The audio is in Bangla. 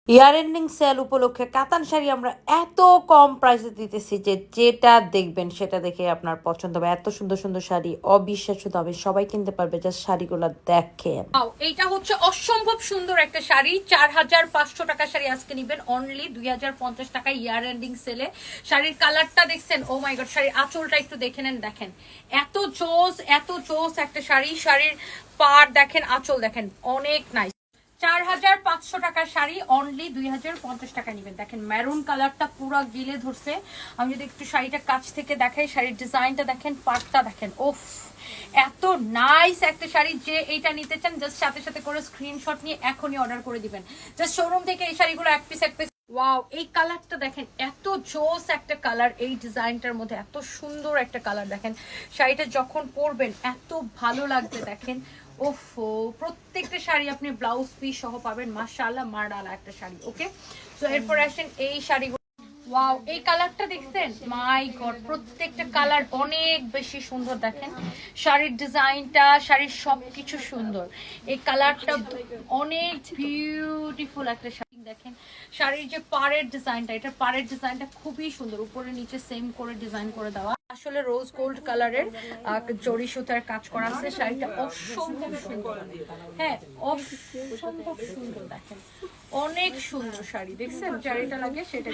ইয়ার এন্ডিং সেল উপলক্ষে কাতান শাড়ি আমরা এত কম প্রাইসে দিতেছি যে যেটা দেখবেন সেটা দেখে আপনার পছন্দ হবে। এত সুন্দর সুন্দর শাড়ি, অবিশ্বাস্য দামে সবাই কিনতে পারবে, জাস্ট শাড়িগুলো দেখেন। এইটা হচ্ছে অসম্ভব সুন্দর একটা শাড়ি, 4500 টাকা শাড়ি আজকে নিবেন অনলি 2050 টাকা ইয়ার এন্ডিং সেলে। শাড়ির কালারটা দেখছেন, ও মাই গড। শাড়ির আঁচলটা একটু দেখে নেন, দেখেন এত জোস একটা শাড়ি। শাড়ির পাড় দেখেন, আঁচল দেখেন, অনেক নাইস। 4500 টাকার শাড়ি অনলি 2050 টাকা নিবেন। দেখেন মেরুন কালারটা পুরো গিলে ধরছে। আমি যদি একটু শাড়িটা কাছ থেকে দেখাই, শাড়ির ডিজাইনটা দেখেন, পাটটা দেখেন, ওফ এত নাইস একটা শাড়ি। যে এইটা নিতে চান জাস্ট সাথে সাথে করে স্ক্রিনশট নিয়ে এখনই অর্ডার করে দিবেন। জাস্ট শোরুম থেকে এই শাড়িগুলো এক পিস ওয়াও, এই কালারটা দেখেন, এত জোস একটা কালার। এই ডিজাইনটার মধ্যে এত সুন্দর একটা কালার দেখেন। শাড়িটা যখন পরবেন এত ভালো লাগবে দেখেন। ওফো, প্রত্যেকটা শাড়ি আপনি ব্লাউজ পিস সহ পাবেন। মাশাআল্লাহ, মারডালা একটা শাড়ি। ওকে, তো এরপর আসেন এই শাড়ি। ওয়াও, এই কালারটা দেখছেন, মাই গড, প্রত্যেকটা কালার অনেক বেশি সুন্দর। দেখেন শাড়ির ডিজাইনটা, শাড়ির সবকিছু সুন্দর। এই কালারটা অনেক বিউটিফুল একটা শাড়ি। দেখেন শাড়ির যে পাড়ের ডিজাইনটা, এটা পাড়ের ডিজাইনটা খুবই সুন্দর, উপরে নিচে সেম করে ডিজাইন করে দেওয়া। আসলে রোজ গোল্ড কালারের জরি সুতার কাজ করা আছে। শাড়িটা অসম্ভব সুন্দর, হ্যাঁ অসম্ভব সুন্দর। দেখেন অনেক সুন্দর শাড়ি, দেখছেন শাড়িটা লাগে সেটা